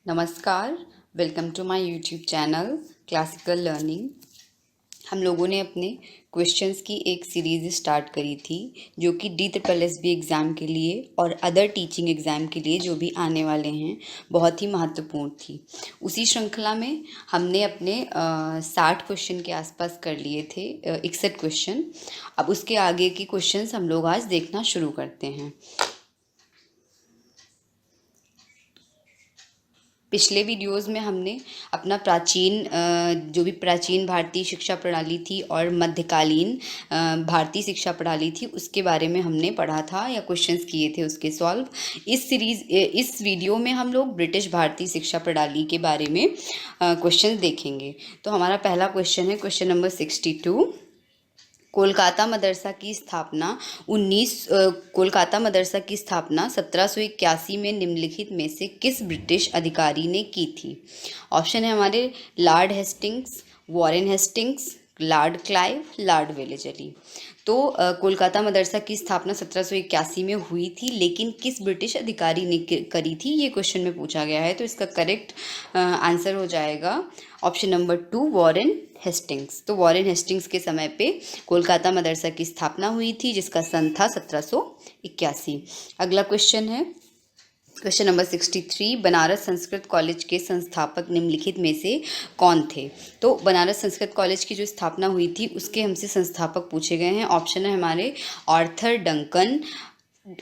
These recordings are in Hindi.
नमस्कार, welcome to my YouTube channel classical learning. हम लोगों ने अपने क्वेश्चंस की एक सीरीज़ स्टार्ट करी थी जो कि DSSB एग्ज़ाम के लिए और अदर टीचिंग एग्ज़ाम के लिए जो भी आने वाले हैं बहुत ही महत्वपूर्ण थी। उसी श्रृंखला में हमने अपने 60 क्वेश्चन के आसपास कर लिए थे, 61 क्वेश्चन। अब उसके आगे के क्वेश्चंस हम लोग आज देखना शुरू करते हैं। पिछले वीडियोस में हमने अपना जो भी प्राचीन भारतीय शिक्षा प्रणाली थी और मध्यकालीन भारतीय शिक्षा प्रणाली थी उसके बारे में हमने पढ़ा था या क्वेश्चंस किए थे उसके सॉल्व। इस वीडियो में हम लोग ब्रिटिश भारतीय शिक्षा प्रणाली के बारे में क्वेश्चंस देखेंगे। तो हमारा पहला क्वेश्चन है क्वेश्चन नंबर 62। कोलकाता मदरसा की स्थापना 1781 में निम्नलिखित में से किस ब्रिटिश अधिकारी ने की थी? ऑप्शन है हमारे Lord Hastings, Warren Hastings, Lord Clive, Lord Wellesley. तो कोलकाता मदरसा की स्थापना 1781 में हुई थी, लेकिन किस ब्रिटिश अधिकारी ने करी थी ये क्वेश्चन में पूछा गया है। तो इसका करेक्ट आंसर हो जाएगा ऑप्शन नंबर 2, वॉरेन हेस्टिंग्स। तो वॉरेन हेस्टिंग्स के समय पे कोलकाता मदरसा की स्थापना हुई थी जिसका सन था 1781। अगला क्वेश्चन है question number 63। Banaras Sanskrit college के संस्थापक निम्नलिखित में से कौन थे? तो बनारस संस्कृत कॉलेज की जो स्थापना हुई थी उसके हमसे संस्थापक पूछे गए हैं। ऑप्शन है हमारे Arthur Duncan,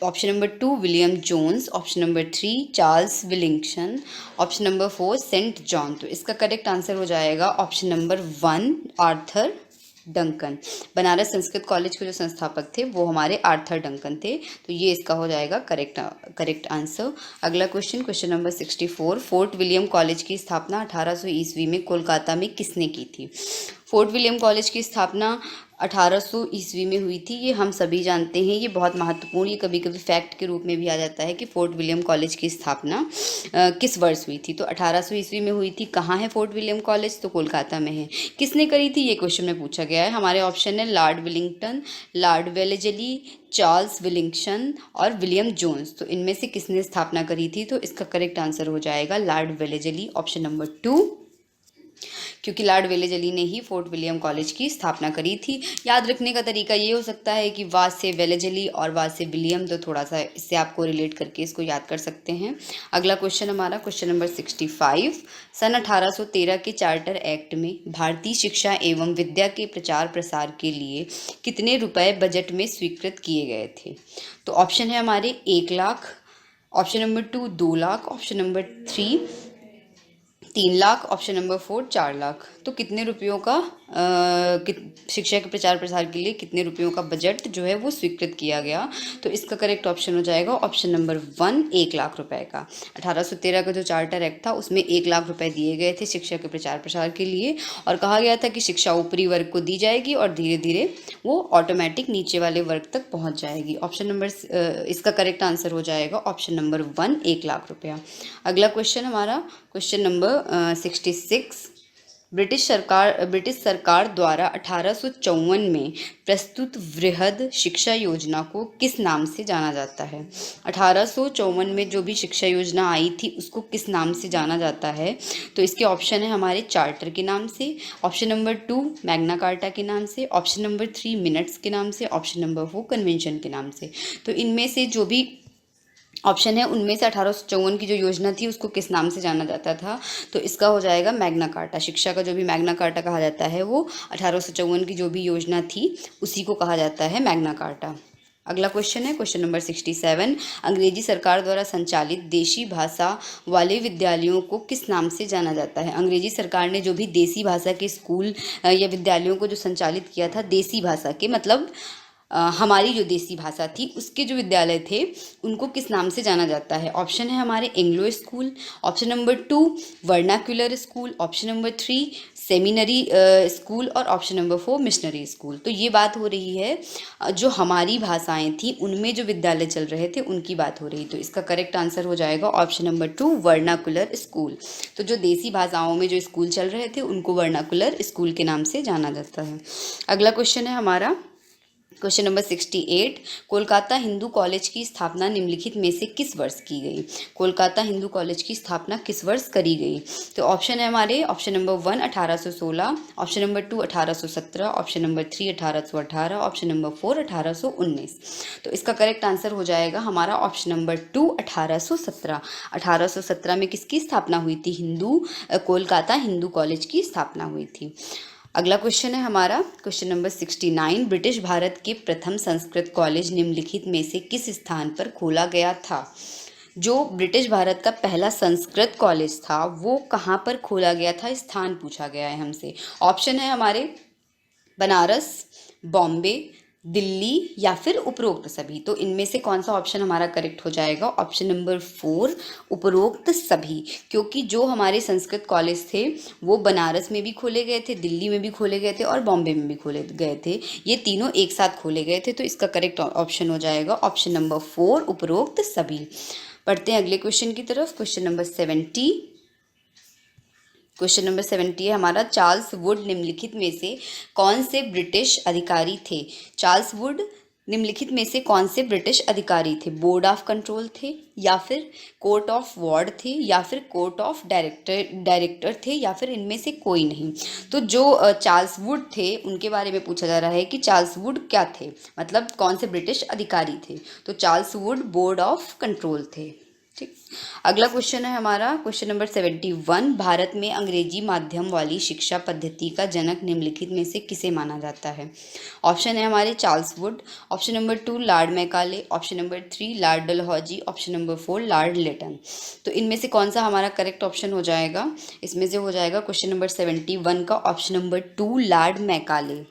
option number 2 William Jones, option number 3 Charles Wilkinson, option number 4 Saint John. तो इसका करेक्ट आंसर हो जाएगा option number 1 Arthur Duncan. Banaras Sanskrit college के जो संस्थापक थे वो हमारे आर्थर डंकन थे। तो ये इसका हो जाएगा करेक्ट आंसर। अगला question number 64। Fort William college की स्थापना 1800 ईस्वी में कोलकाता में किसने की थी? फोर्ट विलियम कॉलेज की स्थापना 1800 ईस्वी में हुई थी, ये हम सभी जानते हैं। ये बहुत महत्वपूर्ण, ये कभी कभी फैक्ट के रूप में भी आ जाता है कि फोर्ट विलियम कॉलेज की स्थापना किस वर्ष हुई थी। तो 1800 ईस्वी में हुई थी। कहाँ है फोर्ट विलियम कॉलेज? तो कोलकाता में है। किसने करी थी ये क्वेश्चन में पूछा गया है। हमारे ऑप्शन है lord Willingdon, lord Wellesley, Charles Wilkinson और विलियम जोन्स। तो इनमें से किसने स्थापना करी थी? तो इसका करेक्ट आंसर हो जाएगा लॉर्ड वेलेजली, ऑप्शन नंबर 2, क्योंकि लॉर्ड वेलेजली ने ही फोर्ट विलियम कॉलेज की स्थापना करी थी। याद रखने का तरीका ये हो सकता है कि वा से वेलेजली और वा से विलियम, तो थोड़ा सा इससे आपको रिलेट करके इसको याद कर सकते हैं। अगला क्वेश्चन हमारा क्वेश्चन नंबर 65। सन 1813 के चार्टर एक्ट में भारतीय शिक्षा एवं विद्या के प्रचार प्रसार के लिए कितने रुपए बजट में स्वीकृत किए गए थे? तो ऑप्शन है हमारे 1 lakh, option number 2 2 lakh, option number 3 3 lakh, option number 4 4 lakh. तो कितने रुपयों का शिक्षा के प्रचार प्रसार के लिए कितने रुपयों का बजट जो है वो स्वीकृत किया गया? तो इसका करेक्ट ऑप्शन हो जाएगा ऑप्शन नंबर 1 1 लाख रुपए का। 1813 का जो चार्टर एक्ट था उसमें 1 लाख रुपए दिए गए थे शिक्षा के प्रचार प्रसार के लिए, और कहा गया था कि शिक्षा ऊपरी वर्ग को दी जाएगी और धीरे धीरे वो ऑटोमेटिक नीचे वाले वर्ग तक पहुंच जाएगी। इसका करेक्ट आंसर हो जाएगा ऑप्शन नंबर 1 1 लाख रुपया। अगला क्वेश्चन हमारा क्वेश्चन नंबर 66। ब्रिटिश सरकार द्वारा 1854 में प्रस्तुत वृहद शिक्षा योजना को किस नाम से जाना जाता है? 1854 में जो भी शिक्षा योजना आई थी उसको किस नाम से जाना जाता है? तो इसके ऑप्शन है हमारे चार्टर के नाम से, ऑप्शन नंबर 2 मैग्ना कार्टा के नाम से, ऑप्शन नंबर 3 मिनट्स के नाम से, ऑप्शन नंबर 4 कन्वेंशन के नाम से। तो इनमें से जो भी ऑप्शन है उनमें से 1854 की जो योजना थी उसको किस नाम से जाना जाता था? तो इसका हो जाएगा मैग्ना कार्टा। शिक्षा का जो भी मैग्ना कार्टा कहा जाता है वो 1854 की जो भी योजना थी उसी को कहा जाता है मैग्ना कार्टा। अगला क्वेश्चन है क्वेश्चन नंबर 67। अंग्रेजी सरकार द्वारा संचालित देशी भाषा वाले विद्यालयों को किस नाम से जाना जाता है? अंग्रेजी सरकार ने जो भी देसी भाषा के स्कूल या विद्यालयों को जो संचालित किया था, देसी भाषा के मतलब हमारी जो देसी भाषा थी उसके जो विद्यालय थे उनको किस नाम से जाना जाता है? ऑप्शन है हमारे Anglo school, option number 2 vernacular school, option number 3 seminary school और ऑप्शन नंबर 4 मिशनरी स्कूल। तो ये बात हो रही है जो हमारी भाषाएं थी उनमें जो विद्यालय चल रहे थे उनकी बात हो रही। तो इसका करेक्ट आंसर हो जाएगा ऑप्शन नंबर 2 वर्नाकुलर स्कूल। तो जो देसी भाषाओं में जो स्कूल चल रहे थे उनको वर्नाकुलर स्कूल के नाम से जाना जाता है। अगला क्वेश्चन है हमारा question number 68, Kolkata Hindu college की स्थापना निम्नलिखित में से किस वर्ष की गई? कोलकाता हिंदू कॉलेज की स्थापना किस वर्ष करी गई? तो ऑप्शन है हमारे, option number 1 1816, option number 2 1817, option number 3 1818, option number 4 1819। तो इसका करेक्ट आंसर हो जाएगा हमारा ऑप्शन नंबर 2 1817। 1817 में किसकी स्थापना हुई थी? कोलकाता हिंदू कॉलेज की स्थापना हुई थी। अगला क्वेश्चन है हमारा क्वेश्चन नंबर 69, ब्रिटिश भारत के प्रथम संस्कृत कॉलेज निम्नलिखित में से किस स्थान पर खोला गया था? जो ब्रिटिश भारत का पहला संस्कृत कॉलेज था वो कहाँ पर खोला गया था, स्थान पूछा गया है हमसे। ऑप्शन है हमारे बनारस, बॉम्बे, दिल्ली या फिर उपरोक्त सभी। तो इनमें से कौन सा ऑप्शन हमारा करेक्ट हो जाएगा? ऑप्शन नंबर 4 उपरोक्त सभी, क्योंकि जो हमारे संस्कृत कॉलेज थे वो बनारस में भी खोले गए थे, दिल्ली में भी खोले गए थे और बॉम्बे में भी खोले गए थे। ये तीनों एक साथ खोले गए थे। तो इसका करेक्ट ऑप्शन हो जाएगा ऑप्शन नंबर 4 उपरोक्त सभी। पढ़ते हैं अगले क्वेश्चन की तरफ। क्वेश्चन नंबर 70, क्वेश्चन नंबर 70 है हमारा, चार्ल्स वुड निम्नलिखित में से कौन से ब्रिटिश अधिकारी थे? चार्ल्स वुड निम्नलिखित में से कौन से ब्रिटिश अधिकारी थे? बोर्ड ऑफ कंट्रोल थे, या फिर कोर्ट ऑफ वार्ड थे, या फिर कोर्ट ऑफ डायरेक्टर थे, या फिर इनमें से कोई नहीं। तो जो चार्ल्स वुड थे उनके बारे में पूछा जा रहा है कि चार्ल्स वुड क्या थे, मतलब कौन से ब्रिटिश अधिकारी थे। तो Charles Wood board of control थे। ठीक, अगला क्वेश्चन है हमारा क्वेश्चन नंबर 71, भारत में अंग्रेजी माध्यम वाली शिक्षा पद्धति का जनक निम्नलिखित में से किसे माना जाता है? ऑप्शन है हमारे Charles Wood, option number 2 Lord Macaulay, option number 3 Lord Dalhousie, option number 4 Lord Lytton. तो इनमें से कौन सा हमारा करेक्ट ऑप्शन हो जाएगा? इसमें से हो जाएगा क्वेश्चन नंबर 71 का ऑप्शन नंबर 2 लॉर्ड मैकाले।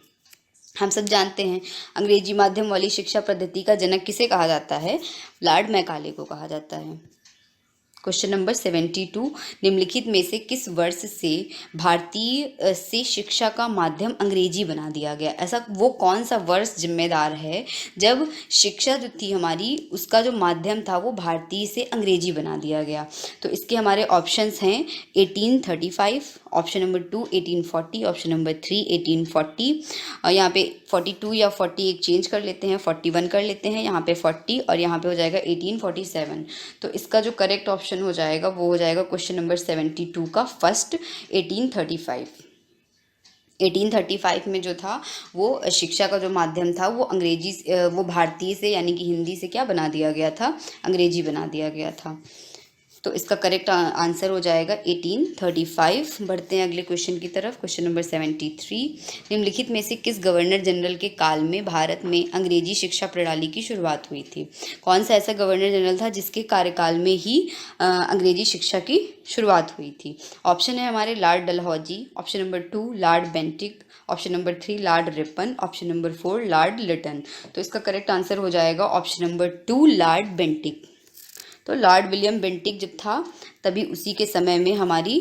हम सब जानते हैं अंग्रेजी माध्यम वाली शिक्षा पद्धति का जनक किसे कहा जाता है? लॉर्ड मैकाले को कहा जाता है। क्वेश्चन नंबर 72, निम्नलिखित में से किस वर्ष से भारतीय से शिक्षा का माध्यम अंग्रेजी बना दिया गया? ऐसा वो कौन सा वर्ष जिम्मेदार है जब शिक्षा जो थी हमारी उसका जो माध्यम था वो भारतीय से अंग्रेजी बना दिया गया? तो इसके हमारे ऑप्शंस हैं 1835, ऑप्शन नंबर 2 1840, ऑप्शन नंबर 3 1840, और यहाँ पे 42 या 40 एक चेंज कर लेते हैं, 41 कर लेते हैं, यहाँ पे 40 और यहाँ पे हो जाएगा 1847। तो इसका जो करेक्ट ऑप्शन हो जाएगा वो हो जाएगा क्वेश्चन नंबर 72 का फर्स्ट 1835। 1835 में जो था वो शिक्षा का जो माध्यम था वो अंग्रेजी वो भारतीय से यानी कि हिंदी से क्या बना दिया गया था? अंग्रेजी बना दिया गया था। तो इसका करेक्ट आंसर हो जाएगा 1835। बढ़ते हैं अगले क्वेश्चन की तरफ। क्वेश्चन नंबर 73, निम्नलिखित में से किस गवर्नर जनरल के काल में भारत में अंग्रेजी शिक्षा प्रणाली की शुरुआत हुई थी? कौन सा ऐसा गवर्नर जनरल था जिसके कार्यकाल में ही अंग्रेजी शिक्षा की शुरुआत हुई थी? ऑप्शन है हमारे Lord Dalhousie, option number 2 Lord Bentinck, option number 3 Lord Ripon, option number 4 Lord Lytton. तो इसका करेक्ट आंसर हो जाएगा ऑप्शन नंबर 2 लॉर्ड बेंटिक। तो लॉर्ड विलियम बेंटिक जब था तभी उसी के समय में हमारी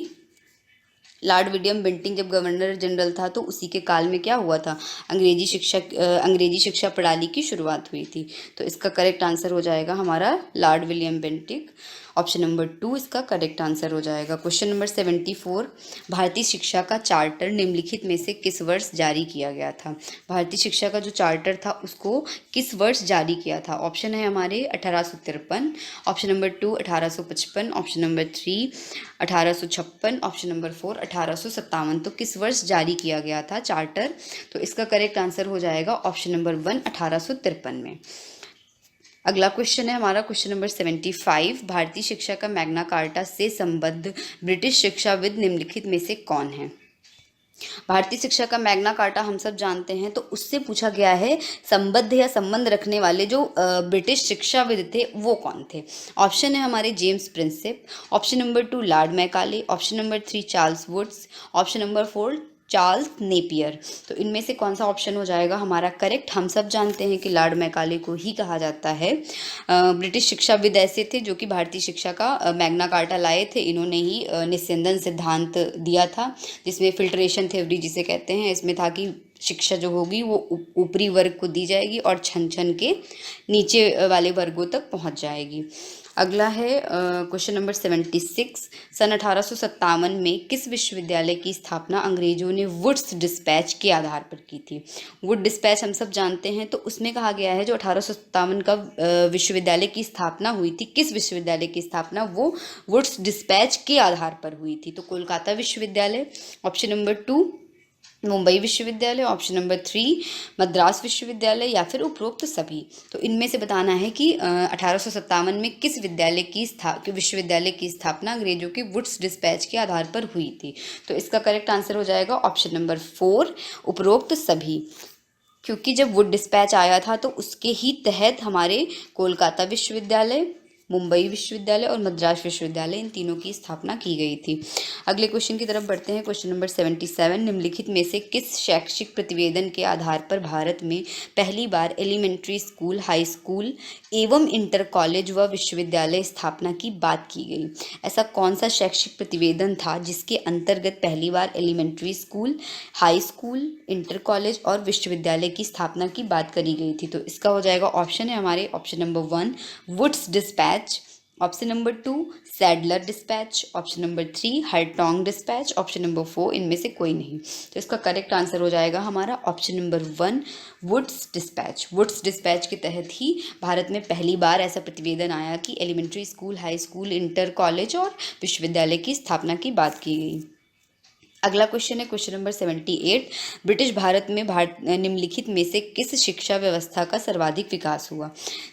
लॉर्ड विलियम बेंटिक जब गवर्नर जनरल था तो उसी के काल में क्या हुआ था? अंग्रेजी शिक्षा प्रणाली की शुरुआत हुई थी। तो इसका करेक्ट आंसर हो जाएगा हमारा Lord William Bentinck. Option number 2 इसका करेक्ट आंसर हो जाएगा। क्वेश्चन नंबर 74, भारतीय शिक्षा का चार्टर निम्नलिखित में से किस वर्ष जारी किया गया था? भारतीय शिक्षा का जो चार्टर था उसको किस वर्ष जारी किया था? ऑप्शन है हमारे 1853, option number 2 1855, option number 3 1856, option number 4 1857। तो किस वर्ष जारी किया गया था चार्टर? तो इसका करेक्ट आंसर हो जाएगा ऑप्शन नंबर 1 1853 में। अगला क्वेश्चन है हमारा क्वेश्चन नंबर 75, भारतीय शिक्षा का मैग्ना कार्टा से संबद्ध ब्रिटिश शिक्षाविद निम्नलिखित में से कौन है? भारतीय शिक्षा का मैग्ना कार्टा हम सब जानते हैं, तो उससे पूछा गया है संबद्ध या संबंध रखने वाले जो ब्रिटिश शिक्षाविद थे वो कौन थे? ऑप्शन है हमारे James Prinsep, option number 2 Lord Macaulay, option number 3 Charles Woods, option number 4 Charles Napier. तो इनमें से कौन सा ऑप्शन हो जाएगा हमारा करेक्ट? हम सब जानते हैं कि लॉर्ड मैकाले को ही कहा जाता है। ब्रिटिश शिक्षाविद ऐसे थे जो कि भारतीय शिक्षा का मैग्ना कार्टा लाए थे। इन्होंने ही निस्यंदन सिद्धांत दिया था, जिसमें फिल्ट्रेशन थ्योरी जिसे कहते हैं। इसमें था कि शिक्षा जो होगी वो ऊपरी वर्ग को दी जाएगी और छन छन के नीचे वाले वर्गों तक पहुंच जाएगी। अगला है क्वेश्चन नंबर 76। सन 1857 में किस विश्वविद्यालय की स्थापना अंग्रेजों ने वुड्स डिस्पैच के आधार पर की थी? वुड डिस्पैच हम सब जानते हैं, तो उसमें कहा गया है जो 1857 का विश्वविद्यालय की स्थापना हुई थी, किस विश्वविद्यालय की स्थापना वो वुड्स डिस्पैच के आधार पर हुई थी? तो कोलकाता विश्वविद्यालय, ऑप्शन नंबर 2 मुंबई विश्वविद्यालय, ऑप्शन नंबर 3 मद्रास विश्वविद्यालय, या फिर उपरोक्त सभी। तो इनमें से बताना है कि 1857 में किस विश्वविद्यालय की स्थापना अंग्रेजों के वुड्स डिस्पैच के आधार पर हुई थी? तो इसका करेक्ट आंसर हो जाएगा ऑप्शन नंबर 4 उपरोक्त सभी, क्योंकि जब वुड डिस्पैच आया था तो उसके ही तहत हमारे कोलकाता विश्वविद्यालय, मुंबई विश्वविद्यालय और मद्रास विश्वविद्यालय, इन तीनों की स्थापना की गई थी। अगले क्वेश्चन की तरफ बढ़ते हैं। Question number 77। निम्नलिखित में से किस शैक्षिक प्रतिवेदन के आधार पर भारत में पहली बार एलिमेंट्री स्कूल, हाई स्कूल एवं इंटर कॉलेज व विश्वविद्यालय स्थापना की बात की गई? ऐसा कौन सा शैक्षिक प्रतिवेदन था जिसके अंतर्गत पहली बार elementary school, high school, inter college और विश्वविद्यालय की स्थापना की बात करी गई थी? तो इसका हो जाएगा ऑप्शन है हमारे option number 1 Wood's dispatch, option number 2 Sadler dispatch, option number 3 Hartog dispatch, option number 4 इनमें से कोई नहीं। तो इसका करेक्ट आंसर हो जाएगा हमारा option number 1 Wood's dispatch. Wood's dispatch के तहत ही भारत में पहली बार ऐसा प्रतिवेदन आया कि elementary school, high school, inter college और विश्वविद्यालय की स्थापना की बात की गई। अगला क्वेश्चन है क्वेश्चन नंबर 78। ब्रिटिश भारत में निम्नलिखित में से किस शिक्षा व्यवस्था का सर्वाधिक विकास हुआ?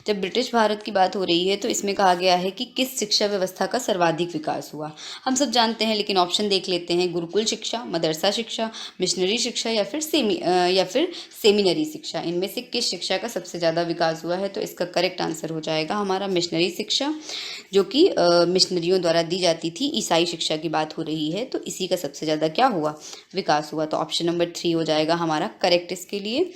जब ब्रिटिश भारत की बात हो रही है तो इसमें कहा गया है कि किस शिक्षा व्यवस्था का सर्वाधिक विकास हुआ। हम सब जानते हैं, लेकिन ऑप्शन देख लेते हैं। गुरुकुल शिक्षा, मदरसा शिक्षा, मिशनरी शिक्षा, या फिर सेमिनरी शिक्षा। इनमें से किस शिक्षा का सबसे ज़्यादा विकास हुआ है? तो इसका करेक्ट आंसर हो जाएगा हमारा मिशनरी शिक्षा, जो कि मिशनरियों द्वारा दी जाती थी। ईसाई शिक्षा की बात हो रही है, तो इसी का सबसे ज़्यादा क्या हुआ? विकास हुआ। तो ऑप्शन नंबर 3 हो जाएगा हमारा करेक्ट इसके लिए।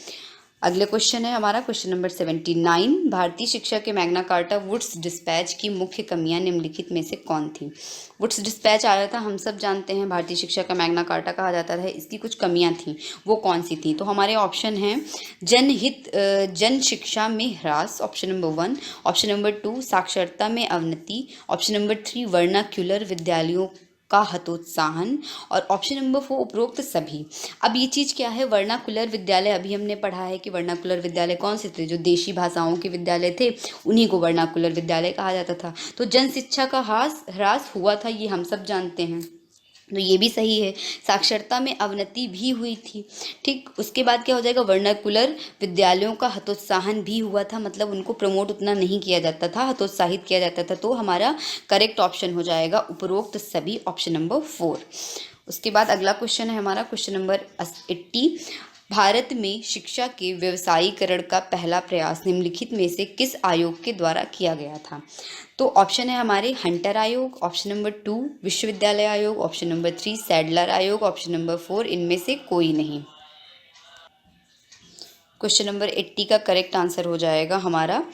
अगले क्वेश्चन है हमारा क्वेश्चन नंबर 79। भारतीय शिक्षा के मैग्ना कार्टा वुड्स डिस्पैच की मुख्य कमियां निम्नलिखित में से कौन थी? वुड्स डिस्पैच आया था, हम सब जानते हैं, भारतीय शिक्षा का मैग्ना कार्टा कहा जाता है। इसकी कुछ कमियां थी, वो कौन सी थी? तो हमारे ऑप्शन हैं जन शिक्षा में ह्रास, ऑप्शन नंबर 1, ऑप्शन नंबर 2 साक्षरता में अवनति, ऑप्शन नंबर 3 वर्नाक्युलर विद्यालयों का हतोत्साहन, और ऑप्शन नंबर 4 उपरोक्त सभी। अब ये चीज़ क्या है? वर्नाकुलर विद्यालय, अभी हमने पढ़ा है कि वर्नाकुलर विद्यालय कौन से थे? जो देशी भाषाओं के विद्यालय थे उन्हीं को वर्नाकुलर विद्यालय कहा जाता था। तो जन शिक्षा का ह्रास हुआ था, ये हम सब जानते हैं, तो ये भी सही है। साक्षरता में अवनति भी हुई थी। ठीक, उसके बाद क्या हो जाएगा? वर्नाकुलर विद्यालयों का हतोत्साहन भी हुआ था, मतलब उनको प्रमोट उतना नहीं किया जाता था, हतोत्साहित किया जाता था। तो हमारा करेक्ट ऑप्शन हो जाएगा उपरोक्त सभी, ऑप्शन नंबर 4। उसके बाद अगला क्वेश्चन है हमारा क्वेश्चन नंबर 80। भारत में शिक्षा के व्यवसायीकरण का पहला प्रयास निम्नलिखित में से किस आयोग के द्वारा किया गया था? तो ऑप्शन है हमारे हंटर आयोग, ऑप्शन नंबर 2 विश्वविद्यालय आयोग, ऑप्शन नंबर 3 सैडलर आयोग, ऑप्शन नंबर 4 इनमें से कोई नहीं। क्वेश्चन नंबर 80 का करेक्ट आंसर हो जाएगा हमारा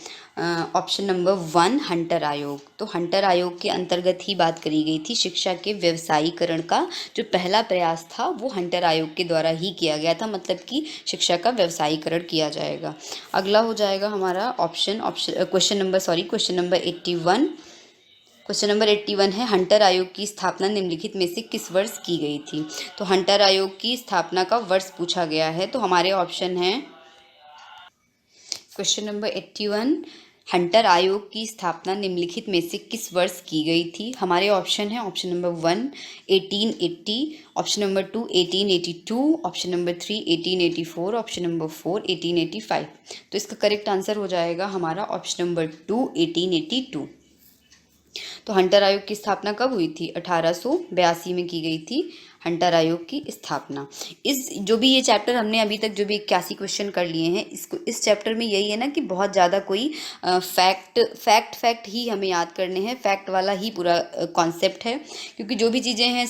ऑप्शन नंबर 1 हंटर आयोग। तो हंटर आयोग के अंतर्गत ही बात करी गई थी। शिक्षा के व्यवसायीकरण का जो पहला प्रयास था वो हंटर आयोग के द्वारा ही किया गया था, मतलब कि शिक्षा का व्यवसायीकरण किया जाएगा। अगला हो जाएगा हमारा क्वेश्चन नंबर 81। क्वेश्चन नंबर 81 है हंटर आयोग की स्थापना निम्नलिखित में से किस वर्ष की गई थी? तो हंटर आयोग की स्थापना का वर्ष पूछा गया है, तो हमारे ऑप्शन हैं क्वेश्चन नंबर 81 हंटर आयोग की स्थापना निम्नलिखित में से किस वर्ष की गई थी? हमारे ऑप्शन है option number 1 1880, option number 2 1882, option number 3 1884, option number 4 1885। तो इसका करेक्ट आंसर हो जाएगा हमारा ऑप्शन नंबर 2 1882। तो हंटर आयोग की स्थापना कब हुई थी? 1882 में की गई थी हंटर आयोग की स्थापना। इस जो भी ये चैप्टर हमने अभी तक जो भी 81 क्वेश्चन कर लिए हैं, इस चैप्टर में यही है ना कि बहुत ज़्यादा कोई फैक्ट ही हमें याद करने हैं, फैक्ट वाला ही पूरा कॉन्सेप्ट है। क्योंकि जो भी चीज़ें हैं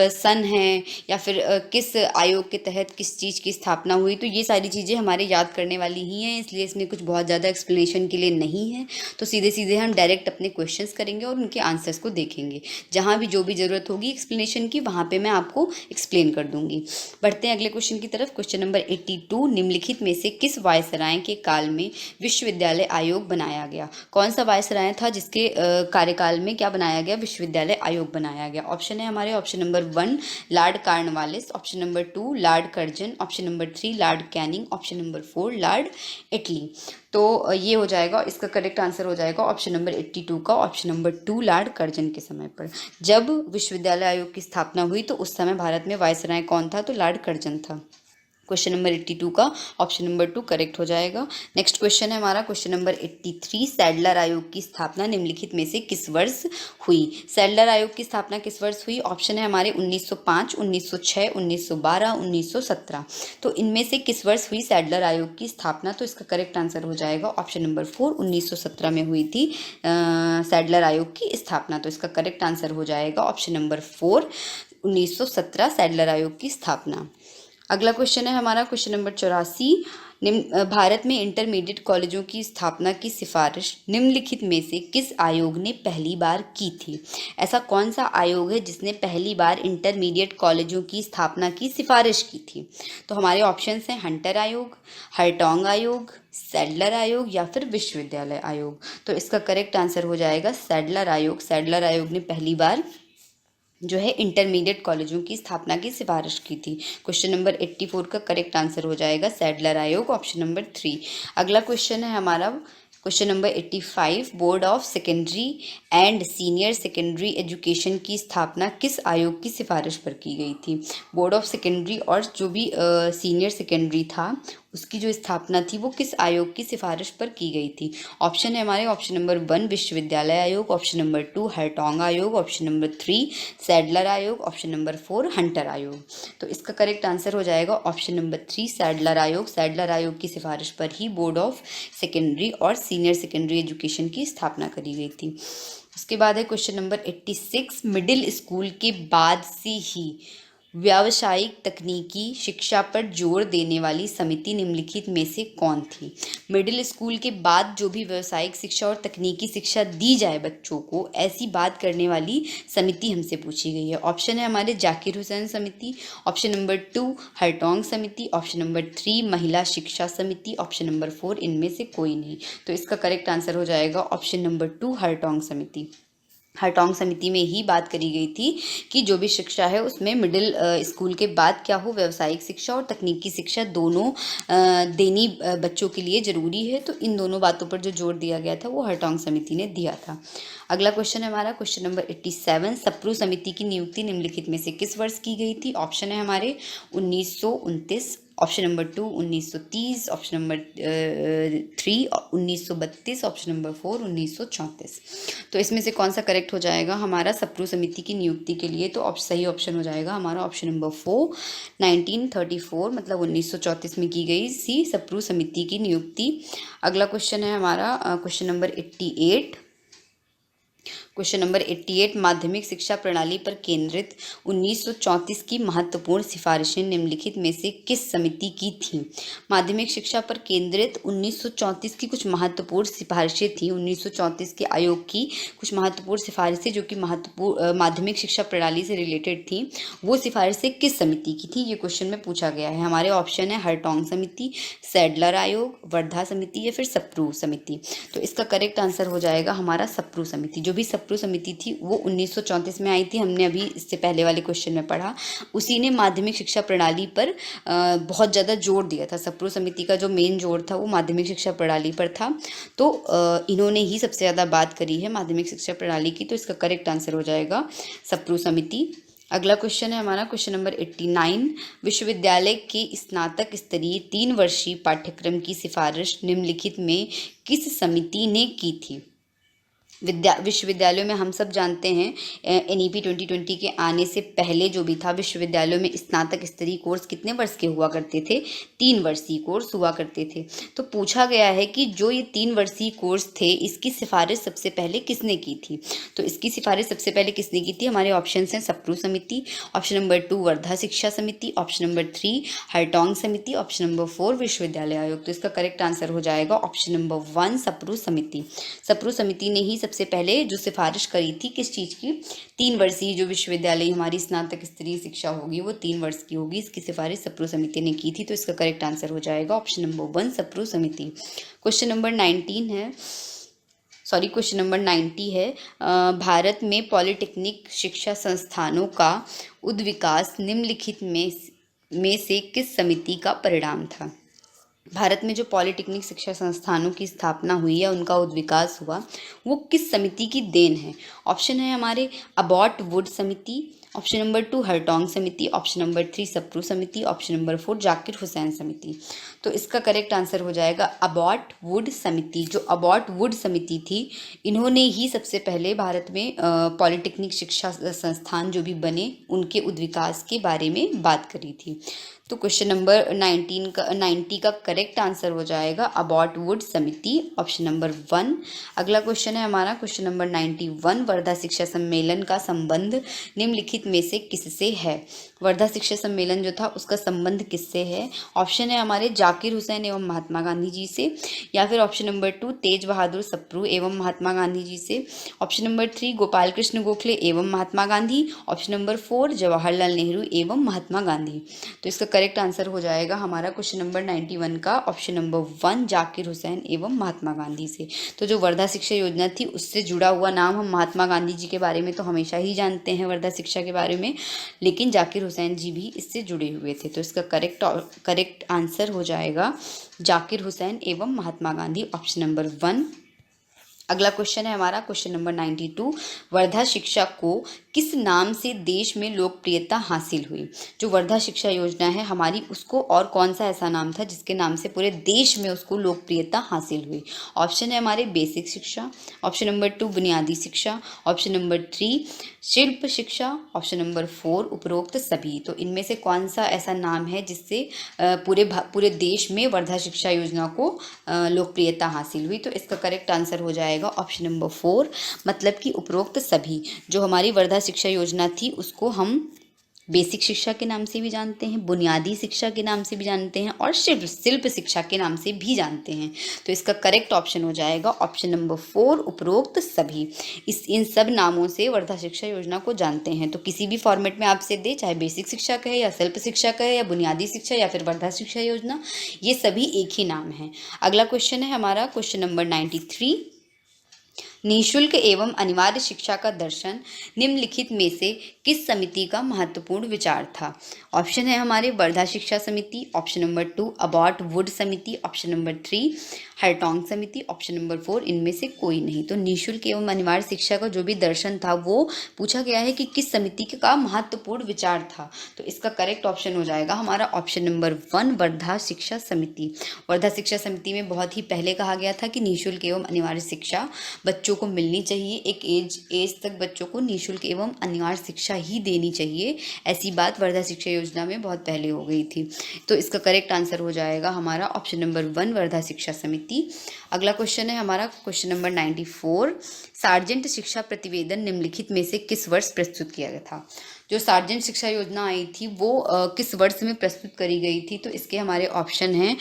सन हैं या फिर किस आयोग के तहत किस चीज़ की स्थापना हुई, तो ये सारी चीज़ें हमारे याद करने वाली ही हैं, इसलिए इसमें कुछ बहुत ज़्यादा एक्सप्लेनेशन के लिए नहीं है। तो सीधे सीधे हम डायरेक्ट अपने क्वेश्चंस करेंगे और उनके आंसर्स को देखेंगे। जहाँ भी जो भी ज़रूरत होगी एक्सप्लेनेशन की, वहाँ पर मैं आपको आपको एक्सप्लेन कर दूंगी। बढ़ते हैं अगले क्वेश्चन की तरफ। क्वेश्चन नंबर 82, निम्नलिखित में से किस वायसराय के काल में विश्वविद्यालय आयोग बनाया गया? कौन सा वायसराय था जिसके कार्यकाल में क्या बनाया गया? विश्वविद्यालय आयोग बनाया गया। ऑप्शन है हमारे, option number 1 lord Cornwallis, option number 2 lord Curzon, option number 3 lord Canning, option number 4 lord Attlee. तो ये हो जाएगा, इसका करेक्ट आंसर हो जाएगा ऑप्शन नंबर 82 का, ऑप्शन नंबर 2 लॉर्ड कर्जन के समय पर। जब विश्वविद्यालय आयोग की स्थापना हुई तो उस समय भारत में वायसराय कौन था? तो लॉर्ड कर्जन था। क्वेश्चन नंबर 82 का ऑप्शन नंबर 2 करेक्ट हो जाएगा। नेक्स्ट क्वेश्चन है हमारा क्वेश्चन नंबर 83, सैडलर आयोग की स्थापना निम्नलिखित में से किस वर्ष हुई? सैडलर आयोग की स्थापना किस वर्ष हुई? ऑप्शन है हमारे 1905, 1906, 1912, 1917। तो इनमें से किस वर्ष हुई सैडलर आयोग की स्थापना? तो इसका करेक्ट आंसर हो जाएगा ऑप्शन नंबर 4, 1917 में हुई थी सैडलर आयोग की स्थापना। तो इसका करेक्ट आंसर हो जाएगा ऑप्शन नंबर 4, 1917 सैडलर आयोग की स्थापना। अगला क्वेश्चन है हमारा क्वेश्चन नंबर 84, भारत में इंटरमीडिएट कॉलेजों की स्थापना की सिफारिश निम्नलिखित में से किस आयोग ने पहली बार की थी? ऐसा कौन सा आयोग है जिसने पहली बार इंटरमीडिएट कॉलेजों की स्थापना की सिफारिश की थी? तो हमारे ऑप्शंस हैं हंटर आयोग, हरटोंग आयोग, सैडलर आयोग या फिर विश्वविद्यालय आयोग। तो इसका करेक्ट आंसर हो जाएगा सैडलर आयोग। सैडलर आयोग ने पहली बार जो है इंटरमीडिएट कॉलेजों की स्थापना की सिफारिश की थी। क्वेश्चन नंबर 84 का करेक्ट आंसर हो जाएगा सैडलर आयोग, ऑप्शन नंबर 3। अगला क्वेश्चन है हमारा question number 85, board of secondary and senior secondary education की स्थापना किस आयोग की सिफारिश पर की गई थी? बोर्ड ऑफ सेकेंडरी और जो भी सीनियर सेकेंडरी था उसकी जो स्थापना थी वो किस आयोग की सिफारिश पर की गई थी? ऑप्शन है हमारे ऑप्शन नंबर 1 विश्वविद्यालय आयोग, ऑप्शन नंबर 2 हरटोंग आयोग, ऑप्शन नंबर 3 सैडलर आयोग, ऑप्शन नंबर 4 हंटर आयोग। तो इसका करेक्ट आंसर हो जाएगा ऑप्शन नंबर 3 सैडलर आयोग। सैडलर आयोग की सिफारिश पर ही बोर्ड ऑफ सेकेंडरी और सीनियर सेकेंडरी एजुकेशन की स्थापना करी गई थी। उसके बाद है क्वेश्चन नंबर 86, मिडिल स्कूल के बाद से ही व्यावसायिक तकनीकी शिक्षा पर जोर देने वाली समिति निम्नलिखित में से कौन थी? मिडिल स्कूल के बाद जो भी व्यावसायिक शिक्षा और तकनीकी शिक्षा दी जाए बच्चों को, ऐसी बात करने वाली समिति हमसे पूछी गई है। ऑप्शन है हमारे जाकिर हुसैन समिति, ऑप्शन नंबर 2 हरटोंग समिति, ऑप्शन नंबर 3 महिला शिक्षा समिति, ऑप्शन नंबर 4 इनमें से कोई नहीं। तो इसका करेक्ट आंसर हो जाएगा ऑप्शन नंबर 2 हरटोंग समिति। हरटोंग समिति में ही बात करी गई थी कि जो भी शिक्षा है उसमें मिडिल स्कूल के बाद क्या हो, व्यावसायिक शिक्षा और तकनीकी शिक्षा दोनों देनी बच्चों के लिए ज़रूरी है। तो इन दोनों बातों पर जो जोर दिया गया था वो हरटोंग समिति ने दिया था। अगला क्वेश्चन है हमारा क्वेश्चन नंबर 87, सप्रू समिति की नियुक्ति निम्नलिखित में से किस वर्ष की गई थी? ऑप्शन है हमारे 1929, option number 2 1930, option number 3 1932, option number 4 1934। तो इसमें से कौन सा करेक्ट हो जाएगा हमारा सप्रू समिति की नियुक्ति के लिए? तो सही ऑप्शन हो जाएगा हमारा ऑप्शन नंबर 4 1934, मतलब 1934 में की गई थी सप्रू समिति की नियुक्ति। अगला क्वेश्चन है हमारा क्वेश्चन नंबर 88, क्वेश्चन नंबर 88, माध्यमिक शिक्षा प्रणाली पर केंद्रित 1934 की महत्वपूर्ण सिफारिशें निम्नलिखित में से किस समिति की थीं? माध्यमिक शिक्षा पर केंद्रित 1934 की कुछ महत्वपूर्ण सिफारिशें थी। 1934 के आयोग की कुछ महत्वपूर्ण सिफारिशें जो कि माध्यमिक शिक्षा प्रणाली से रिलेटेड थी, वो सिफारिशें किस समिति की थी? ये क्वेश्चन में पूछा गया है। हमारे ऑप्शन है हरटोंग समिति, सैडलर आयोग, वर्धा समिति या फिर सप्रू समिति। तो इसका करेक्ट आंसर हो जाएगा हमारा सप्रू समिति। जो भी सप्रू समिति थी वो 1934 में आई थी, हमने अभी इससे पहले वाले क्वेश्चन में पढ़ा। उसी ने माध्यमिक शिक्षा प्रणाली पर बहुत ज़्यादा जोर दिया था। सप्रू समिति का जो मेन जोर था वो माध्यमिक शिक्षा प्रणाली पर था। तो इन्होंने ही सबसे ज़्यादा बात करी है माध्यमिक शिक्षा प्रणाली की। तो इसका करेक्ट आंसर हो जाएगा सप्रू समिति। अगला क्वेश्चन है हमारा क्वेश्चन नंबर 89, विश्वविद्यालय के स्नातक स्तरीय 3 वर्षीय पाठ्यक्रम की सिफारिश निम्नलिखित में किस समिति ने की थी? विश्वविद्यालयों में हम सब जानते हैं NEP 2020 के आने से पहले जो भी था, विश्वविद्यालयों में स्नातक स्तरीय कोर्स कितने वर्ष के हुआ करते थे? 3 वर्षीय कोर्स हुआ करते थे। तो पूछा गया है कि जो ये 3 वर्षीय कोर्स थे इसकी सिफारिश सबसे पहले किसने की थी? तो इसकी सिफारिश सबसे पहले किसने की थी? हमारे ऑप्शन हैं सप्रू समिति, ऑप्शन नंबर 2 वर्धा शिक्षा समिति, ऑप्शन नंबर 3 हरटोंग समिति, ऑप्शन नंबर 4 विश्वविद्यालय आयोग। तो इसका करेक्ट आंसर हो जाएगा ऑप्शन नंबर 1 सप्रू समिति। सप्रू समिति ने ही सबसे सबसे पहले जो सिफारिश करी थी किस चीज़ की, 3 वर्षीय जो विश्वविद्यालय हमारी स्नातक स्तरीय शिक्षा होगी वो 3 वर्ष की होगी, इसकी सिफारिश सप्रू समिति ने की थी। तो इसका करेक्ट आंसर हो जाएगा ऑप्शन नंबर 1 सप्रू समिति। क्वेश्चन नंबर 19 है, सॉरी क्वेश्चन नंबर 90 है, भारत में पॉलिटेक्निक शिक्षा संस्थानों का उद्विकास निम्नलिखित में से किस समिति का परिणाम था। भारत में जो पॉलिटेक्निक शिक्षा संस्थानों की स्थापना हुई है, उनका उद्विकास हुआ, वो किस समिति की देन है। ऑप्शन है हमारे अबॉट वुड समिति, ऑप्शन नंबर 2 हरटोंग समिति, ऑप्शन नंबर 3 सप्रू समिति, ऑप्शन नंबर 4 जाकिर हुसैन समिति। तो इसका करेक्ट आंसर हो जाएगा अबॉट वुड समिति। जो अबॉट वुड समिति थी, इन्होंने ही सबसे पहले भारत में पॉलिटेक्निक शिक्षा संस्थान जो भी बने उनके उद्विकास के बारे में बात करी थी। तो क्वेश्चन नंबर 90 का करेक्ट आंसर हो जाएगा अबॉट वुड समिति, ऑप्शन नंबर 1। अगला क्वेश्चन है हमारा क्वेश्चन नंबर 91, वर्धा शिक्षा सम्मेलन का संबंध निम्नलिखित में से किससे है। वर्धा शिक्षा सम्मेलन जो था उसका संबंध किससे है। ऑप्शन है हमारे जाकिर हुसैन एवं महात्मा गांधी जी से, या फिर ऑप्शन नंबर 2 तेज बहादुर सप्रू एवं महात्मा गांधी जी से, ऑप्शन नंबर 3 गोपाल कृष्ण गोखले एवं महात्मा गांधी, ऑप्शन नंबर 4 जवाहरलाल नेहरू एवं महात्मा गांधी। तो इसका करेक्ट आंसर हो जाएगा हमारा क्वेश्चन नंबर 91 का ऑप्शन नंबर 1 जाकिर हुसैन एवं महात्मा गांधी से। तो जो वर्धा शिक्षा योजना थी उससे जुड़ा हुआ नाम हम महात्मा गांधी जी के बारे में तो हमेशा ही जानते हैं वर्धा शिक्षा के बारे में, लेकिन जाकिर हुसैन जी भी इससे जुड़े हुए थे। तो इसका करेक्ट आंसर हो जाएगा जाकिर हुसैन एवं महात्मा गांधी, ऑप्शन नंबर 1। अगला क्वेश्चन है हमारा क्वेश्चन नंबर 92, वर्धा शिक्षा को किस नाम से देश में लोकप्रियता हासिल हुई। जो वर्धा शिक्षा योजना है हमारी, उसको और कौन सा ऐसा नाम था जिसके नाम से पूरे देश में उसको लोकप्रियता हासिल हुई। ऑप्शन है हमारे बेसिक शिक्षा, ऑप्शन नंबर 2 बुनियादी शिक्षा, ऑप्शन नंबर 3 शिल्प शिक्षा, ऑप्शन नंबर 4 उपरोक्त सभी। तो इनमें से कौन सा ऐसा नाम है जिससे पूरे देश में वर्धा शिक्षा योजना को लोकप्रियता हासिल हुई। तो इसका करेक्ट आंसर हो जाएगा ऑप्शन नंबर 4, मतलब कि उपरोक्त सभी। जो हमारी वर्धा शिक्षा योजना थी उसको हम बेसिक शिक्षा के नाम से भी जानते हैं, बुनियादी शिक्षा के नाम से भी जानते हैं और शिल्प शिक्षा के नाम से भी जानते हैं। तो इसका करेक्ट ऑप्शन हो जाएगा ऑप्शन नंबर 4 उपरोक्त सभी। इन सब नामों से वर्धा शिक्षा योजना को जानते हैं। तो किसी भी फॉर्मेट में आपसे दे, चाहे बेसिक शिक्षा कहे या शिल्प शिक्षा कहे या बुनियादी शिक्षा या फिर वर्धा शिक्षा योजना, ये सभी एक ही नाम है। अगला क्वेश्चन है हमारा क्वेश्चन नंबर 93, निःशुल्क एवं अनिवार्य शिक्षा का दर्शन निम्नलिखित में से किस समिति का महत्वपूर्ण विचार था। ऑप्शन है हमारे वर्धा शिक्षा समिति, ऑप्शन नंबर 2 अबॉट वुड समिति, ऑप्शन नंबर 3 हरटोंग समिति, ऑप्शन नंबर 4 इनमें से कोई नहीं। तो निःशुल्क एवं अनिवार्य शिक्षा का जो भी दर्शन था वो पूछा गया है कि किस समिति का महत्वपूर्ण विचार था। तो इसका करेक्ट ऑप्शन हो जाएगा हमारा ऑप्शन नंबर 1 वर्धा शिक्षा समिति। वर्धा शिक्षा समिति में बहुत ही पहले कहा गया था कि निःशुल्क एवं अनिवार्य शिक्षा बच्चों को मिलनी चाहिए, एक एज तक बच्चों को निःशुल्क एवं अनिवार्य शिक्षा ही देनी चाहिए। ऐसी बात वर्धा शिक्षा योजना में बहुत पहले हो गई थी। तो इसका करेक्ट आंसर हो जाएगा हमारा ऑप्शन नंबर 1 वर्धा शिक्षा समिति। अगला क्वेश्चन है हमारा क्वेश्चन नंबर 94, सार्जेंट शिक्षा प्रतिवेदन निम्नलिखित में से किस वर्ष प्रस्तुत किया गया था। जो सार्जेंट शिक्षा योजना आई थी वो किस वर्ष में प्रस्तुत करी गई थी। तो इसके हमारे ऑप्शन हैं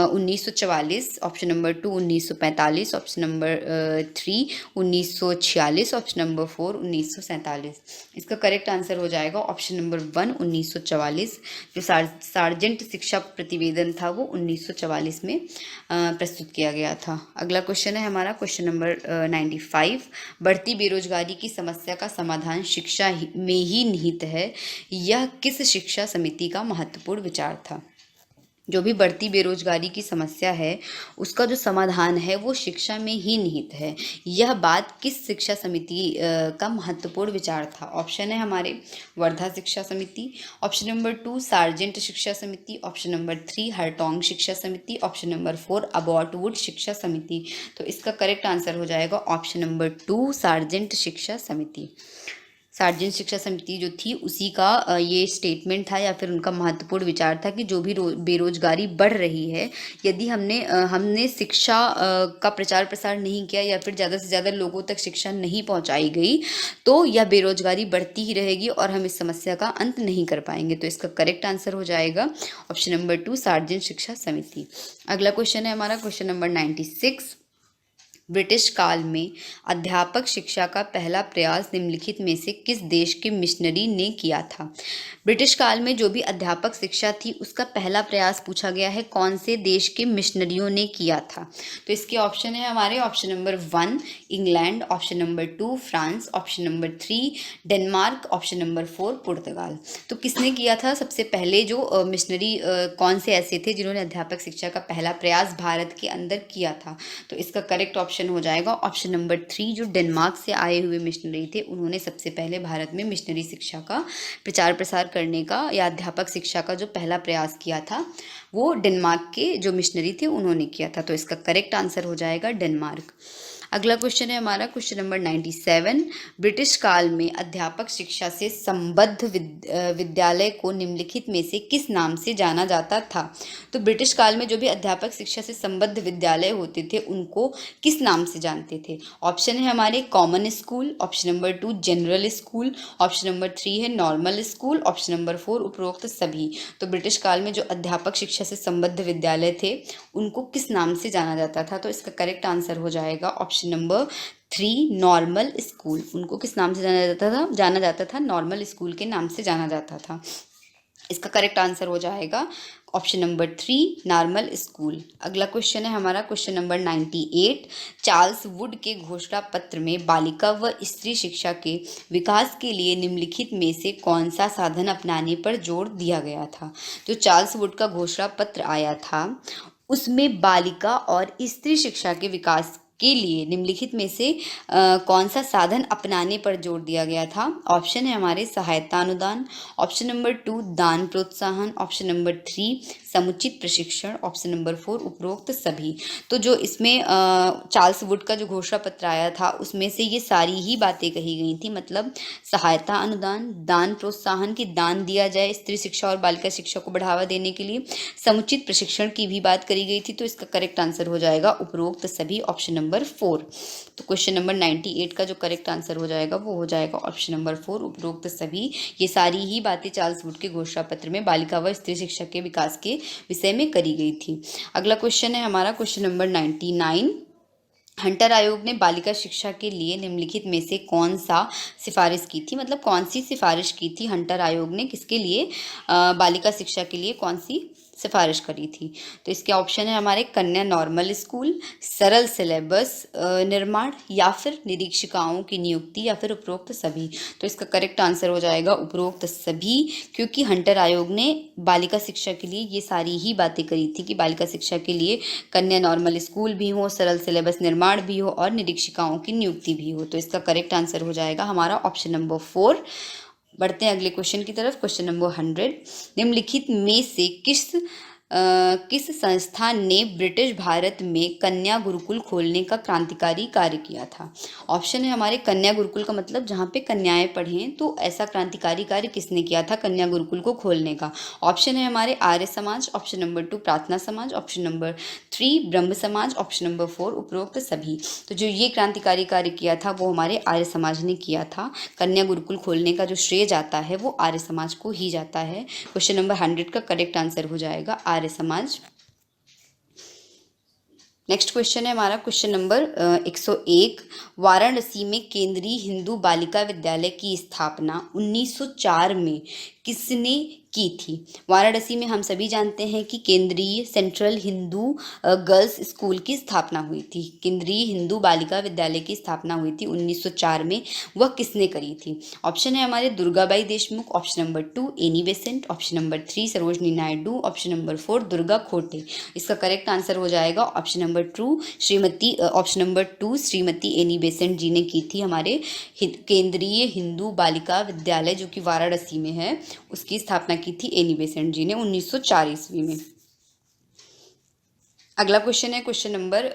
1944, option number 2 1945, option number 3 1946, option number 4 1947। इसका करेक्ट आंसर हो जाएगा ऑप्शन नंबर 1 1944। जो सार्जेंट शिक्षा प्रतिवेदन था वो 1944 में प्रस्तुत किया गया था। अगला क्वेश्चन है हमारा क्वेश्चन नंबर 95, बढ़ती बेरोजगारी की समस्या का समाधान शिक्षा में ही निहित है, यह किस शिक्षा समिति का महत्वपूर्ण विचार था। जो भी बढ़ती बेरोजगारी की समस्या है उसका जो समाधान है वो शिक्षा में ही निहित है, यह बात किस शिक्षा समिति का महत्वपूर्ण विचार था। ऑप्शन है हमारे वर्धा शिक्षा समिति, ऑप्शन नंबर 2 सार्जेंट शिक्षा समिति, ऑप्शन नंबर 3 हरटोंग शिक्षा समिति, ऑप्शन नंबर 4 अबॉट वुड शिक्षा समिति। तो इसका करेक्ट आंसर हो जाएगा ऑप्शन नंबर 2 सार्जेंट शिक्षा समिति। सार्जेंट शिक्षा समिति जो थी उसी का ये स्टेटमेंट था या फिर उनका महत्वपूर्ण विचार था कि जो भी बेरोजगारी बढ़ रही है, यदि हमने शिक्षा का प्रचार प्रसार नहीं किया या फिर ज़्यादा से ज़्यादा लोगों तक शिक्षा नहीं पहुंचाई गई तो यह बेरोजगारी बढ़ती ही रहेगी और हम इस समस्या का अंत नहीं कर पाएंगे। तो इसका करेक्ट आंसर हो जाएगा ऑप्शन नंबर 2 सार्जेंट शिक्षा समिति। अगला क्वेश्चन है हमारा क्वेश्चन नंबर 96, ब्रिटिश काल में अध्यापक शिक्षा का पहला प्रयास निम्नलिखित में से किस देश के मिशनरी ने किया था? ब्रिटिश काल में जो भी अध्यापक शिक्षा थी उसका पहला प्रयास पूछा गया है, कौन से देश के मिशनरियों ने किया था? तो इसके ऑप्शन है हमारे, option number 1 England, option number 2 France, option number 3 Denmark, option number 4 पुर्तगाल। तो किसने किया था सबसे पहले, जो मिशनरी कौन से ऐसे थे जिन्होंने अध्यापक शिक्षा का पहला प्रयास भारत के अंदर किया था? तो इसका करेक्ट ऑप्शन हो जाएगा ऑप्शन नंबर 3, जो डेनमार्क से आए हुए मिशनरी थे, उन्होंने सबसे पहले भारत में मिशनरी शिक्षा का प्रचार प्रसार करने का या अध्यापक शिक्षा का जो पहला प्रयास किया था वो डेनमार्क के जो मिशनरी थे उन्होंने किया था। तो इसका करेक्ट आंसर हो जाएगा डेनमार्क। अगला क्वेश्चन है हमारा क्वेश्चन नंबर 97। ब्रिटिश काल में अध्यापक शिक्षा से संबद्ध विद्यालय को निम्नलिखित में से किस नाम से जाना जाता था? तो ब्रिटिश काल में जो भी अध्यापक शिक्षा से संबद्ध विद्यालय होते थे उनको किस नाम से जानते थे? ऑप्शन है हमारे common school, option number 2 general school, option number 3 है नॉर्मल स्कूल, ऑप्शन नंबर 4 उपरोक्त सभी। तो ब्रिटिश काल में जो अध्यापक शिक्षा से संबद्ध विद्यालय थे उनको किस नाम से जाना जाता था? तो इसका करेक्ट आंसर हो जाएगा ऑप्शन नंबर 3 नॉर्मल स्कूल। उनको किस नाम से जाना जाता था? जाना जाता था नॉर्मल स्कूल के नाम से जाना जाता था। इसका करेक्ट आंसर हो जाएगा ऑप्शन नंबर 3 नॉर्मल स्कूल। अगला क्वेश्चन है हमारा क्वेश्चन नंबर 98। चार्ल्स वुड के घोषणा पत्र में बालिका व स्त्री शिक्षा के विकास के लिए निम्नलिखित में से कौन सा साधन अपनाने पर जोर दिया गया था? जो चार्ल्स वुड का घोषणा पत्र आया था उसमें बालिका और स्त्री शिक्षा के विकास के लिए निम्नलिखित में से कौन सा साधन अपनाने पर जोर दिया गया था? ऑप्शन है हमारे सहायता अनुदान, ऑप्शन नंबर 2 दान प्रोत्साहन, ऑप्शन नंबर 3 समुचित प्रशिक्षण, ऑप्शन नंबर 4 उपरोक्त सभी। तो जो इसमें चार्ल्स वुड का जो घोषणा पत्र आया था उसमें से ये सारी ही बातें कही गई थी, मतलब सहायता अनुदान, दान प्रोत्साहन की दान दिया जाए स्त्री शिक्षा और बालिका शिक्षा को बढ़ावा देने के लिए, समुचित प्रशिक्षण की भी बात करी गई थी। तो इसका करेक्ट आंसर हो जाएगा उपरोक्त सभी, ऑप्शन नंबर 4। तो क्वेश्चन नंबर 98 का जो करेक्ट आंसर हो जाएगा वो हो जाएगा ऑप्शन नंबर 4 उपरोक्त सभी। ये सारी ही बातें चार्ल्स वुड के घोषणा पत्र में बालिका व स्त्री शिक्षा के विकास के विषय में करी गई थी। अगला क्वेश्चन है हमारा क्वेश्चन नंबर 99। हंटर आयोग ने बालिका शिक्षा के लिए निम्नलिखित में से कौन सा सिफारिश की थी? मतलब कौन सी सिफारिश की थी हंटर आयोग ने, किसके लिए बालिका शिक्षा के लिए कौन सी सिफारिश करी थी? तो इसके ऑप्शन है हमारे कन्या नॉर्मल स्कूल, सरल सिलेबस निर्माण, या फिर निरीक्षिकाओं की नियुक्ति, या फिर उपरोक्त सभी। तो इसका करेक्ट आंसर हो जाएगा उपरोक्त सभी, क्योंकि हंटर आयोग ने बालिका शिक्षा के लिए ये सारी ही बातें करी थी कि बालिका शिक्षा के लिए कन्या नॉर्मल स्कूल भी हो, सरल सिलेबस निर्माण भी हो और निरीक्षिकाओं की नियुक्ति भी हो। तो इसका करेक्ट आंसर हो जाएगा हमारा ऑप्शन नंबर 4। बढ़ते हैं अगले क्वेश्चन की तरफ। Question number 100। निम्नलिखित में से किस संस्था ने ब्रिटिश भारत में कन्या गुरुकुल खोलने का क्रांतिकारी कार्य किया था? ऑप्शन है हमारे कन्या गुरुकुल का मतलब जहाँ पे कन्याएं पढ़ें, तो ऐसा क्रांतिकारी कार्य किसने किया था कन्या गुरुकुल को खोलने का? ऑप्शन है हमारे आर्य समाज, ऑप्शन नंबर 2 प्रार्थना समाज, ऑप्शन नंबर 3 ब्रह्म समाज, ऑप्शन नंबर 4 उपरोक्त सभी। तो जो ये क्रांतिकारी कार्य किया था वो हमारे आर्य समाज ने किया था। कन्या गुरुकुल खोलने का जो श्रेय जाता है वो आर्य समाज को ही जाता है। क्वेश्चन नंबर 100 का करेक्ट आंसर हो जाएगा आर्य समाज। नेक्स्ट क्वेश्चन है हमारा क्वेश्चन नंबर 101। वाराणसी में केंद्रीय हिंदू बालिका विद्यालय की स्थापना 1904 में किसने की थी? वाराणसी में हम सभी जानते हैं कि केंद्रीय सेंट्रल हिंदू गर्ल्स स्कूल की स्थापना हुई थी। केंद्रीय हिंदू बालिका विद्यालय की स्थापना हुई थी 1904 में। वह किसने करी थी? ऑप्शन है हमारे Durgabai Deshmukh, option number 2 Annie Besant, option number 3 Sarojini Naidu, option number 4 Durga Khote. इसका करेक्ट आंसर हो जाएगा option number 2 Shrimati Annie Besant ji ने की थी। हमारे केंद्रीय हिंदू बालिका विद्यालय जो कि वाराणसी में है उसकी स्थापना की थी एनी बेसेंट जी ने 1904 ईस्वी में। अगला क्वेश्चन है क्वेश्चन नंबर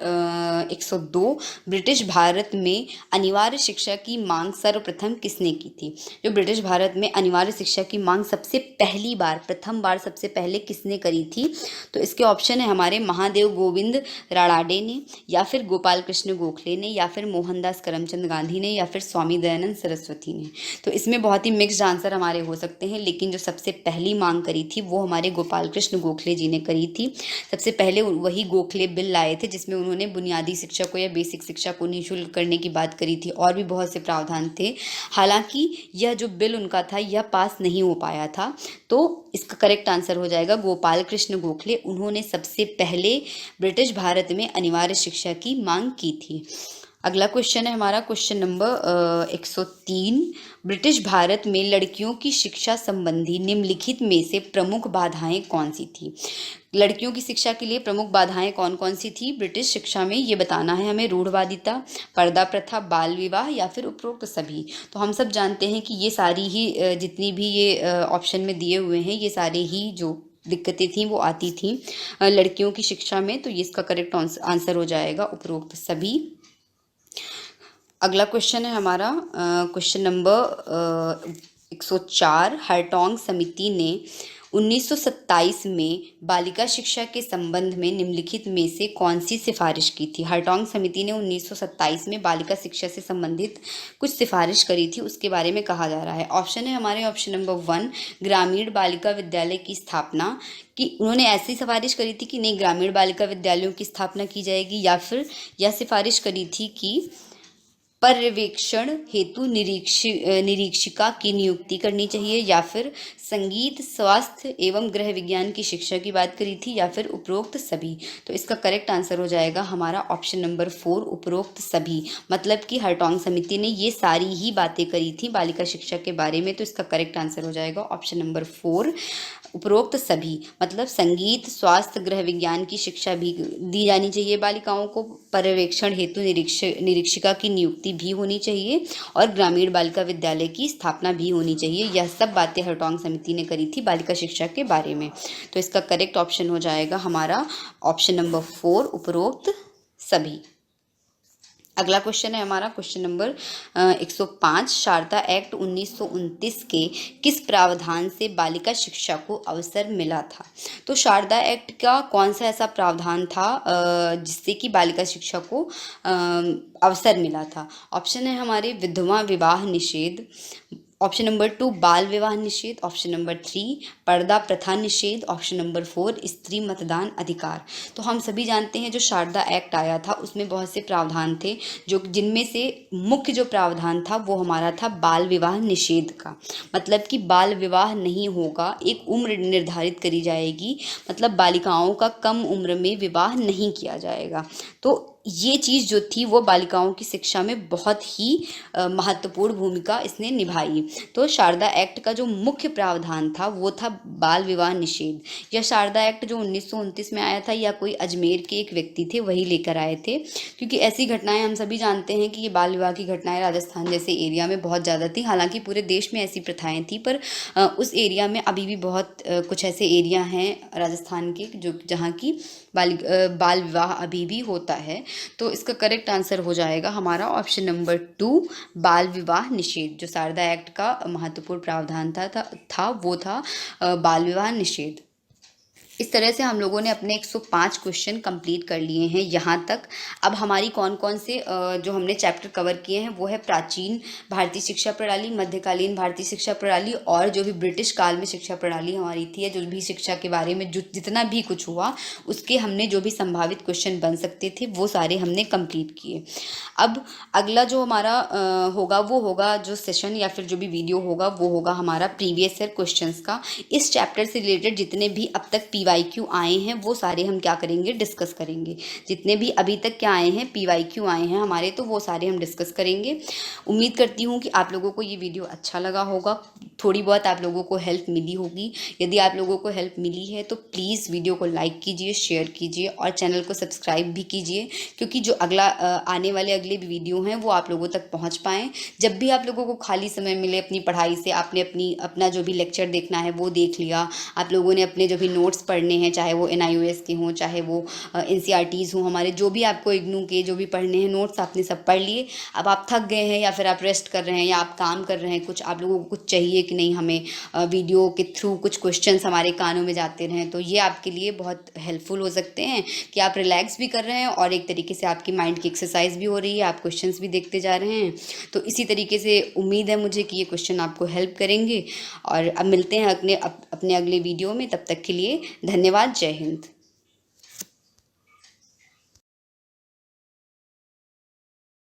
102। ब्रिटिश भारत में अनिवार्य शिक्षा की मांग सर्वप्रथम किसने की थी? जो ब्रिटिश भारत में अनिवार्य शिक्षा की मांग सबसे पहली बार प्रथम बार सबसे पहले किसने करी थी? तो इसके ऑप्शन है हमारे महादेव गोविंद राणाडे ने, या फिर गोपाल कृष्ण गोखले ने, या फिर मोहनदास करमचंद गांधी ने, या फिर स्वामी दयानंद सरस्वती ने। तो इसमें बहुत ही मिक्स्ड आंसर हमारे हो सकते हैं, लेकिन जो सबसे पहली मांग करी थी वो हमारे गोपाल कृष्ण गोखले जी ने करी थी। सबसे पहले वही गोखले बिल लाए थे, जिसमें उन्होंने बुनियादी शिक्षा को या बेसिक शिक्षा को निःशुल्क करने की बात करी थी। और भी बहुत से प्रावधान थे। हालांकि यह जो बिल उनका था यह पास नहीं हो पाया था। तो इसका करेक्ट आंसर हो जाएगा गोपाल कृष्ण गोखले। उन्होंने सबसे पहले ब्रिटिश भारत में अनिवार्य शिक्षा की मांग की थी। अगला क्वेश्चन है हमारा क्वेश्चन नंबर 103। ब्रिटिश भारत में लड़कियों की शिक्षा संबंधी निम्नलिखित में से प्रमुख बाधाएं कौन सी थी? लड़कियों की शिक्षा के लिए प्रमुख बाधाएं कौन कौन सी थी ब्रिटिश शिक्षा में, ये बताना है हमें। रूढ़वादिता, पर्दा प्रथा, बाल विवाह या फिर उपरोक्त सभी। तो हम सब जानते हैं कि ये सारी ही जितनी भी ये ऑप्शन में दिए हुए हैं, ये सारे ही जो दिक्कतें थी वो आती थी लड़कियों की शिक्षा में। तो ये इसका करेक्ट आंसर हो जाएगा उपरोक्त सभी। अगला क्वेश्चन है हमारा क्वेश्चन नंबर 104। हार्टोग समिति ने 1927 में बालिका शिक्षा के संबंध में निम्नलिखित में से कौन सी सिफारिश की थी? हार्टोग समिति ने 1927 में बालिका शिक्षा से संबंधित कुछ सिफारिश करी थी, उसके बारे में कहा जा रहा है। ऑप्शन है हमारे ऑप्शन नंबर 1 ग्रामीण बालिका विद्यालय की स्थापना, कि उन्होंने ऐसी सिफारिश करी थी कि नहीं ग्रामीण बालिका विद्यालयों की स्थापना की जाएगी, या फिर यह सिफारिश करी थी कि पर्यवेक्षण हेतु निरीक्षिका की नियुक्ति करनी चाहिए, या फिर संगीत, स्वास्थ्य एवं गृह विज्ञान की शिक्षा की बात करी थी, या फिर उपरोक्त सभी। तो इसका करेक्ट आंसर हो जाएगा हमारा ऑप्शन नंबर 4 उपरोक्त सभी। मतलब कि हार्टोग समिति ने ये सारी ही बातें करी थी बालिका शिक्षा के बारे में। तो इसका करेक्ट आंसर हो जाएगा ऑप्शन नंबर 4 उपरोक्त सभी। मतलब संगीत, स्वास्थ्य, गृह विज्ञान की शिक्षा भी दी जानी चाहिए बालिकाओं को, पर्यवेक्षण हेतु निरीक्षिका की नियुक्ति भी होनी चाहिए, और ग्रामीण बालिका विद्यालय की स्थापना भी होनी चाहिए। यह सब बातें हार्टोग समिति ने करी थी बालिका शिक्षा के बारे में। तो इसका करेक्ट ऑप्शन हो जाएगा हमारा ऑप्शन नंबर 4 उपरोक्त सभी। अगला क्वेश्चन है हमारा क्वेश्चन नंबर 105। शारदा एक्ट 1929 के किस प्रावधान से बालिका शिक्षा को अवसर मिला था? तो शारदा एक्ट का कौन सा ऐसा प्रावधान था जिससे कि बालिका शिक्षा को अवसर मिला था? ऑप्शन है हमारे विधवा विवाह निषेध, ऑप्शन नंबर 2 बाल विवाह निषेध, ऑप्शन नंबर 3 पर्दा प्रथा निषेध, ऑप्शन नंबर 4 स्त्री मतदान अधिकार। तो हम सभी जानते हैं जो शारदा एक्ट आया था उसमें बहुत से प्रावधान थे, जो जिनमें से मुख्य जो प्रावधान था वो हमारा था बाल विवाह निषेध का। मतलब कि बाल विवाह नहीं होगा, एक उम्र निर्धारित करी जाएगी, मतलब बालिकाओं का कम उम्र में विवाह नहीं किया जाएगा। तो ये चीज़ जो थी वो बालिकाओं की शिक्षा में बहुत ही महत्वपूर्ण भूमिका इसने निभाई। तो शारदा एक्ट का जो मुख्य प्रावधान था वो था बाल विवाह निषेध। यह शारदा एक्ट जो 1929 में आया था, या कोई अजमेर के एक व्यक्ति थे वही लेकर आए थे, क्योंकि ऐसी घटनाएं हम सभी जानते हैं कि ये बाल विवाह की घटनाएं राजस्थान जैसे एरिया में बहुत ज़्यादा थी। हालांकि पूरे देश में ऐसी प्रथाएं थी, पर उस एरिया में अभी भी बहुत कुछ ऐसे एरिया हैं राजस्थान के जो जहाँ की बाल विवाह अभी भी होता है। तो इसका करेक्ट आंसर हो जाएगा हमारा ऑप्शन नंबर 2 बाल विवाह निषेध। जो शारदा एक्ट का महत्वपूर्ण प्रावधान था वो था बाल विवाह निषेध। इस तरह से हम लोगों ने अपने 105 क्वेश्चन कंप्लीट कर लिए हैं यहाँ तक। अब हमारी कौन कौन से जो हमने चैप्टर कवर किए हैं वो है प्राचीन भारतीय शिक्षा प्रणाली, मध्यकालीन भारतीय शिक्षा प्रणाली, और जो भी ब्रिटिश काल में शिक्षा प्रणाली हमारी थी, या जो भी शिक्षा के बारे में जो जितना भी कुछ हुआ उसके हमने जो भी संभावित क्वेश्चन बन सकते थे वो सारे हमने कंप्लीट किए। अब अगला जो हमारा होगा वो होगा जो सेशन या फिर जो भी वीडियो होगा वो होगा हमारा प्रीवियस ईयर क्वेश्चंस का। इस चैप्टर से रिलेटेड जितने भी अब तक PYQ आए हैं वो सारे हम क्या करेंगे, डिस्कस करेंगे। जितने भी अभी तक क्या आए हैं, PYQ आए हैं हमारे, तो वो सारे हम डिस्कस करेंगे। उम्मीद करती हूँ कि आप लोगों को ये वीडियो अच्छा लगा होगा, थोड़ी बहुत आप लोगों को हेल्प मिली होगी। यदि आप लोगों को हेल्प मिली है तो प्लीज़ वीडियो को लाइक कीजिए, शेयर कीजिए और चैनल को सब्सक्राइब भी कीजिए, क्योंकि जो आने वाले अगले भी वीडियो हैं वो आप लोगों तक पहुंच पाएँ। जब भी आप लोगों को खाली समय मिले अपनी पढ़ाई से, आपने अपना जो भी लेक्चर देखना है वो देख लिया, आप लोगों ने अपने जो भी नोट्स पढ़ने हैं, चाहे वो NIOS के हों, चाहे वो NCERTs हों, हमारे जो भी आपको इग्नू के जो भी पढ़ने हैं नोट्स आपने सब पढ़ लिए। अब आप थक गए हैं या फिर आप रेस्ट कर रहे हैं या आप काम कर रहे हैं, कुछ आप लोगों को कुछ चाहिए कि नहीं हमें वीडियो के थ्रू कुछ क्वेश्चंस हमारे कानों में जाते रहें, तो ये आपके लिए बहुत हेल्पफुल हो सकते हैं कि आप रिलैक्स भी कर रहे हैं और एक तरीके से आपकी माइंड की एक्सरसाइज भी हो रही है, आप क्वेश्चंस भी देखते जा रहे हैं। तो इसी तरीके से उम्मीद है मुझे कि ये क्वेश्चन आपको हेल्प करेंगे। और अब मिलते हैं अपने अगले वीडियो में, तब तक के लिए धन्यवाद। जय हिंद।